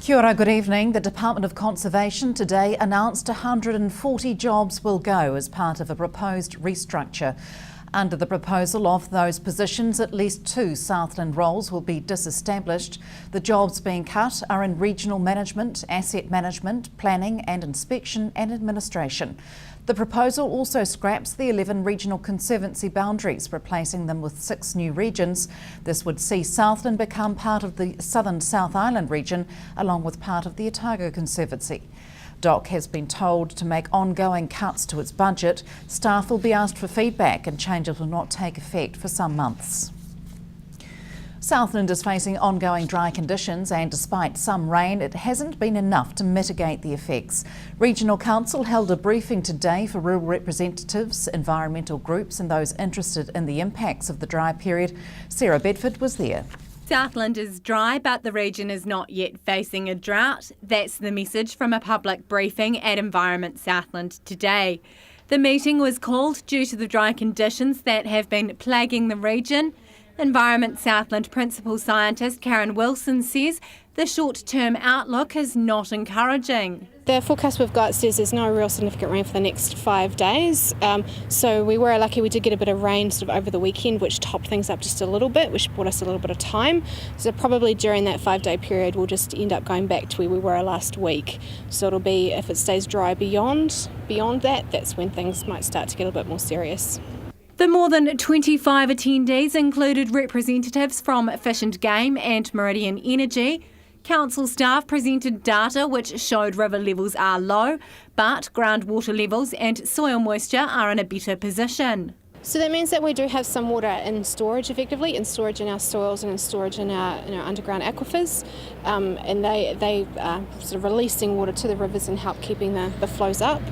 Kia ora, good evening. The Department of Conservation today announced 140 jobs will go as part of a proposed restructure. Under the proposal of those positions, at least 2 Southland roles will be disestablished. The jobs being cut are in regional management, asset management, planning and inspection and administration. The proposal also scraps the 11 regional conservancy boundaries, replacing them with 6 new regions. This would see Southland become part of the Southern South Island region, along with part of the Otago Conservancy. DOC has been told to make ongoing cuts to its budget. Staff will be asked for feedback and changes will not take effect for some months. Southland is facing ongoing dry conditions and despite some rain, it hasn't been enough to mitigate the effects. Regional Council held a briefing today for rural representatives, environmental groups and those interested in the impacts of the dry period. Sarah Bedford was there. Southland is dry, but the region is not yet facing a drought. That's the message from a public briefing at Environment Southland today. The meeting was called due to the dry conditions that have been plaguing the region. Environment Southland Principal Scientist Karen Wilson says the short-term outlook is not encouraging. The forecast we've got says there's no real significant rain for the next 5 days. So we were lucky we did get a bit of rain sort of over the weekend, which topped things up just a little bit, which bought us a little bit of time. So probably during that 5-day period, we'll just end up going back to where we were last week. So it'll be, if it stays dry beyond that, that's when things might start to get a bit more serious. The more than 25 attendees included representatives from Fish and Game and Meridian Energy. Council staff presented data which showed river levels are low, but groundwater levels and soil moisture are in a better position. So that means that we do have some water in storage effectively, in storage in our soils and in storage in our underground aquifers, and they are sort of releasing water to the rivers and help keeping the flows up.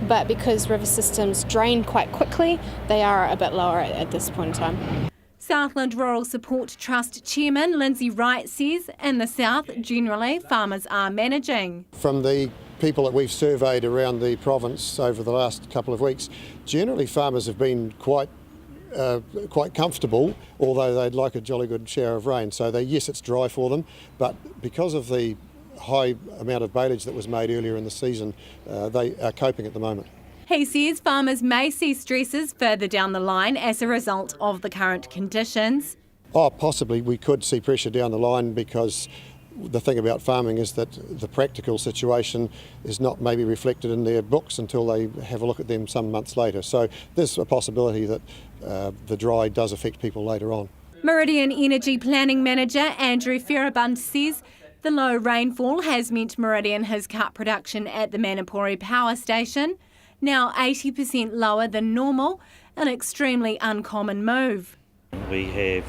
But because river systems drain quite quickly, they are a bit lower at this point in time. Southland Rural Support Trust Chairman Lindsay Wright says in the south, generally, farmers are managing. From the people that we've surveyed around the province over the last couple of weeks, generally farmers have been quite comfortable, although they'd like a jolly good share of rain. So yes, it's dry for them, but because of the high amount of baleage that was made earlier in the season, they are coping at the moment. He says farmers may see stresses further down the line as a result of the current conditions. Possibly we could see pressure down the line, because the thing about farming is that the practical situation is not maybe reflected in their books until they have a look at them some months later. So there's a possibility that the dry does affect people later on. Meridian Energy Planning Manager Andrew Ferrabund says the low rainfall has meant Meridian has cut production at the Manapori Power Station, now 80% lower than normal, an extremely uncommon move. We have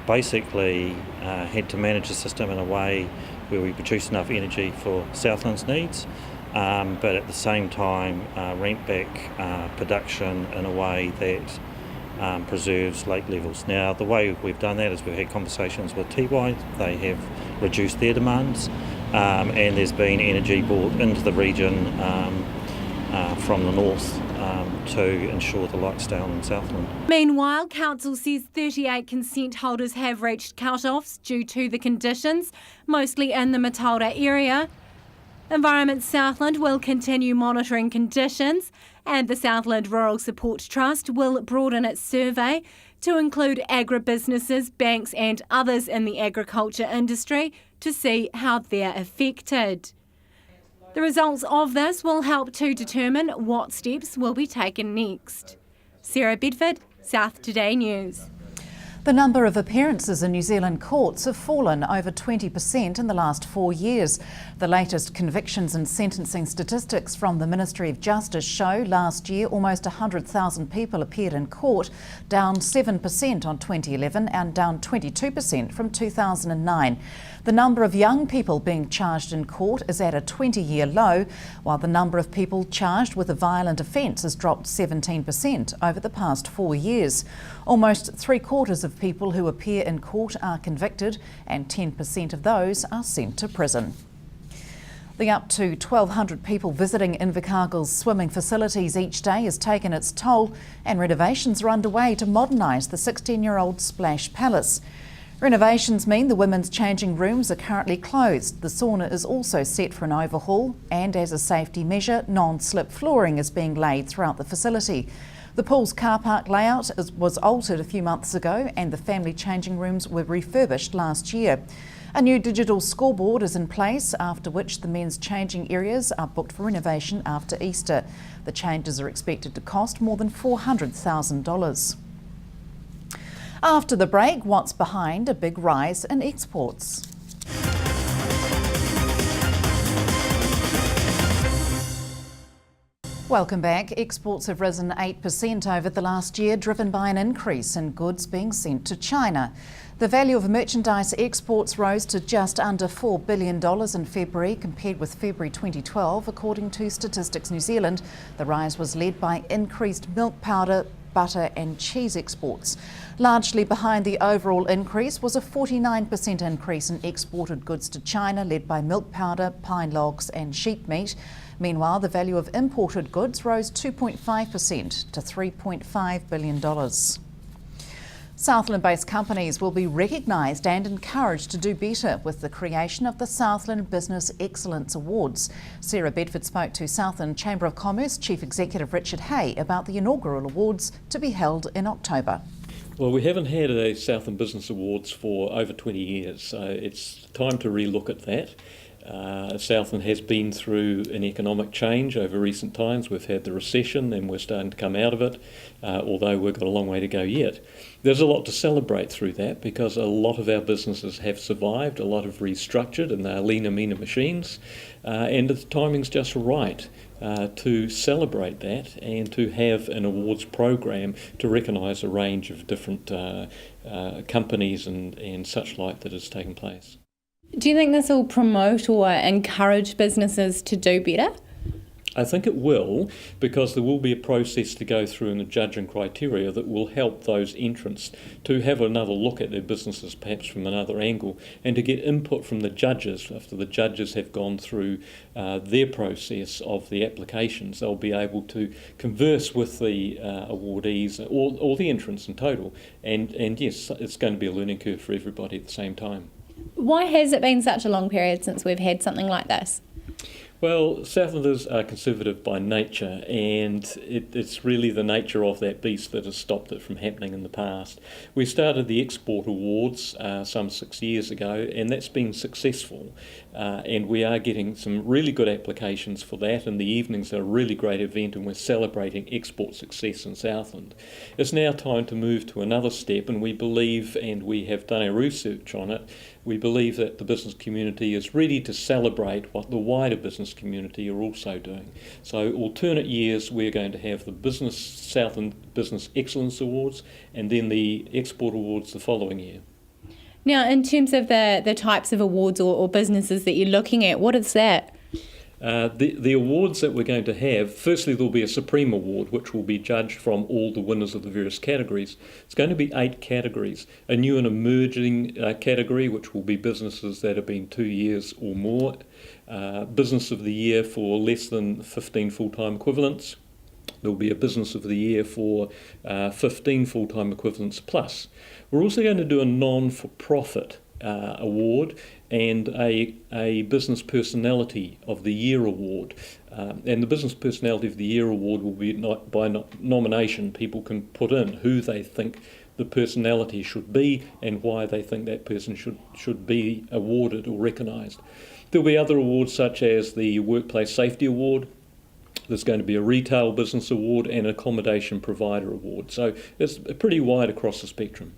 basically had to manage the system in a way where we produce enough energy for Southland's needs, but at the same time ramp back production in a way that preserves lake levels. Now, the way we've done that is we've had conversations with Tiwai. They have reduced their demands, and there's been energy brought into the region from the north to ensure the lights stay on in Southland. Meanwhile, Council says 38 consent holders have reached cut-offs due to the conditions, mostly in the Matilda area. Environment Southland will continue monitoring conditions, and the Southland Rural Support Trust will broaden its survey to include agribusinesses, banks and others in the agriculture industry to see how they're affected. The results of this will help to determine what steps will be taken next. Sarah Bedford, South Today News. The number of appearances in New Zealand courts have fallen over 20% in the last 4 years. The latest convictions and sentencing statistics from the Ministry of Justice show last year almost 100,000 people appeared in court, down 7% on 2011 and down 22% from 2009. The number of young people being charged in court is at a 20-year low, while the number of people charged with a violent offence has dropped 17% over the past 4 years. Almost 3/4 of people who appear in court are convicted, and 10% of those are sent to prison. The up to 1,200 people visiting Invercargill's swimming facilities each day has taken its toll, and renovations are underway to modernise the 16-year-old Splash Palace. Renovations mean the women's changing rooms are currently closed. The sauna is also set for an overhaul, and as a safety measure, non-slip flooring is being laid throughout the facility. The pool's car park layout was altered a few months ago, and the family changing rooms were refurbished last year. A new digital scoreboard is in place, after which the men's changing areas are booked for renovation after Easter. The changes are expected to cost more than $400,000. After the break, what's behind a big rise in exports? Welcome back. Exports have risen 8% over the last year, driven by an increase in goods being sent to China. The value of merchandise exports rose to just under $4 billion in February, compared with February 2012, according to Statistics New Zealand. The rise was led by increased milk powder, butter and cheese exports. Largely behind the overall increase was a 49% increase in exported goods to China, led by milk powder, pine logs and sheep meat. Meanwhile, the value of imported goods rose 2.5% to $3.5 billion. Southland-based companies will be recognised and encouraged to do better with the creation of the Southland Business Excellence Awards. Sarah Bedford spoke to Southland Chamber of Commerce Chief Executive Richard Hay about the inaugural awards to be held in October. Well, we haven't had a Southland Business Awards for over 20 years, so it's time to relook at that. Southland has been through an economic change over recent times. We've had the recession and we're starting to come out of it, although we've got a long way to go yet. There's a lot to celebrate through that because a lot of our businesses have survived, a lot have restructured, and they're leaner, meaner machines, and the timing's just right to celebrate that and to have an awards program to recognise a range of different companies and such like that has taken place. Do you think this will promote or encourage businesses to do better? I think it will, because there will be a process to go through in the judging criteria that will help those entrants to have another look at their businesses perhaps from another angle, and to get input from the judges. After the judges have gone through their process of the applications, they'll be able to converse with the awardees or the entrants in total, and yes, it's going to be a learning curve for everybody at the same time. Why has it been such a long period since we've had something like this? Well, Southlanders are conservative by nature, and it's really the nature of that beast that has stopped it from happening in the past. We started the Export Awards some 6 years ago, and that's been successful. And we are getting some really good applications for that, and the evenings are a really great event, and we're celebrating export success in Southland. It's now time to move to another step, and we believe, and we have done our research on it, we believe that the business community is ready to celebrate what the wider business community are also doing. So alternate years we're going to have the Southland Business Excellence Awards and then the Export Awards the following year. Now, in terms of the types of awards or businesses that you're looking at, what is that? The awards that we're going to have, firstly there'll be a Supreme Award which will be judged from all the winners of the various categories. It's going to be 8 categories. A new and emerging category which will be businesses that have been 2 years or more. Business of the Year for less than 15 full-time equivalents. There'll be a Business of the Year for 15 full-time equivalents plus. We're also going to do a non-for-profit award and a Business Personality of the Year award. And the Business Personality of the Year award will be by nomination. People can put in who they think the personality should be and why they think that person should be awarded or recognised. There'll be other awards such as the Workplace Safety Award. There's going to be a Retail Business Award and an Accommodation Provider Award. So it's pretty wide across the spectrum.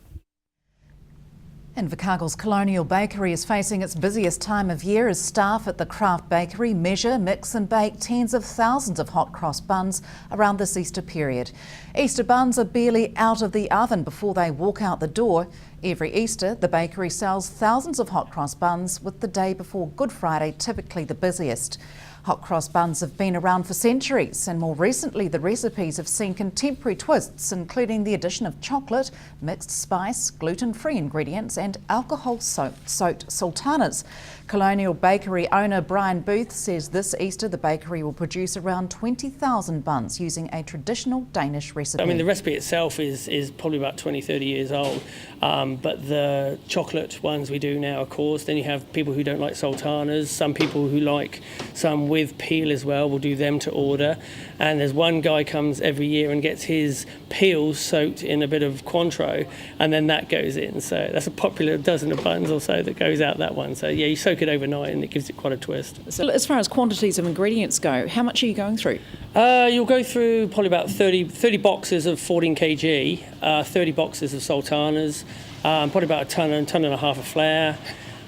Invercargill's Colonial Bakery is facing its busiest time of year as staff at the craft bakery measure, mix and bake tens of thousands of hot cross buns around this Easter period. Easter buns are barely out of the oven before they walk out the door. Every Easter, the bakery sells thousands of hot cross buns, with the day before Good Friday typically the busiest. Hot cross buns have been around for centuries, and more recently the recipes have seen contemporary twists, including the addition of chocolate, mixed spice, gluten-free ingredients and alcohol-soaked sultanas. Colonial Bakery owner Brian Booth says this Easter the bakery will produce around 20,000 buns using a traditional Danish recipe. I mean, the recipe itself is probably about 20-30 years old, but the chocolate ones we do now, of course. Then you have people who don't like sultanas, some people who like some with peel as well, we'll do them to order. And there's one guy comes every year and gets his peels soaked in a bit of Cointreau, and then that goes in. So that's a popular dozen of buns or so that goes out that one. So yeah, you soak it overnight and it gives it quite a twist. So as far as quantities of ingredients go, how much are you going through? You'll go through probably about 30 boxes of 14 kg, 30 boxes of sultanas, probably about a ton and a half of flour.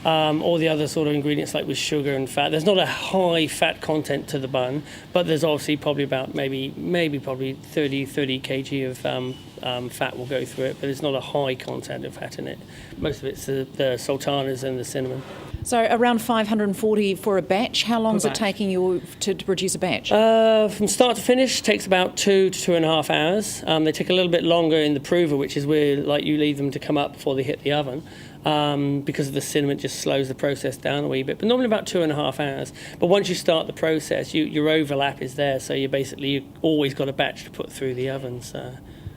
All the other sort of ingredients like with sugar and fat. There's not a high fat content to the bun, but there's obviously probably about maybe 30 kg of fat will go through it, but it's not a high content of fat in it. Most of it's the sultanas and the cinnamon. So around 540 for a batch. How long is it taking you to produce a batch? From start to finish takes about 2 to 2.5 hours. They take a little bit longer in the prover, which is where you leave them to come up before they hit the oven. Because of the cinnamon, it just slows the process down a wee bit, but normally about 2.5 hours. But once you start the process, your overlap is there, so you've always got a batch to put through the oven. So.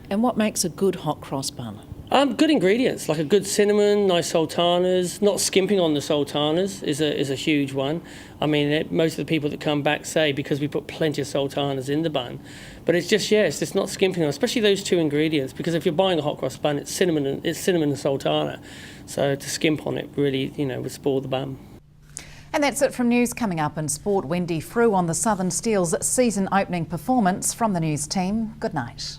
And what makes a good hot cross bun? Good ingredients, like a good cinnamon, nice sultanas. Not skimping on the sultanas is a huge one. I mean, most of the people that come back say because we put plenty of sultanas in the bun. But it's just not skimping on, especially those two ingredients, because if you're buying a hot cross bun, it's cinnamon and sultana. So to skimp on it really, would spoil the bun. And that's it from news. Coming up in sport, Wendy Frew on the Southern Steel's season opening performance. From the news team, good night.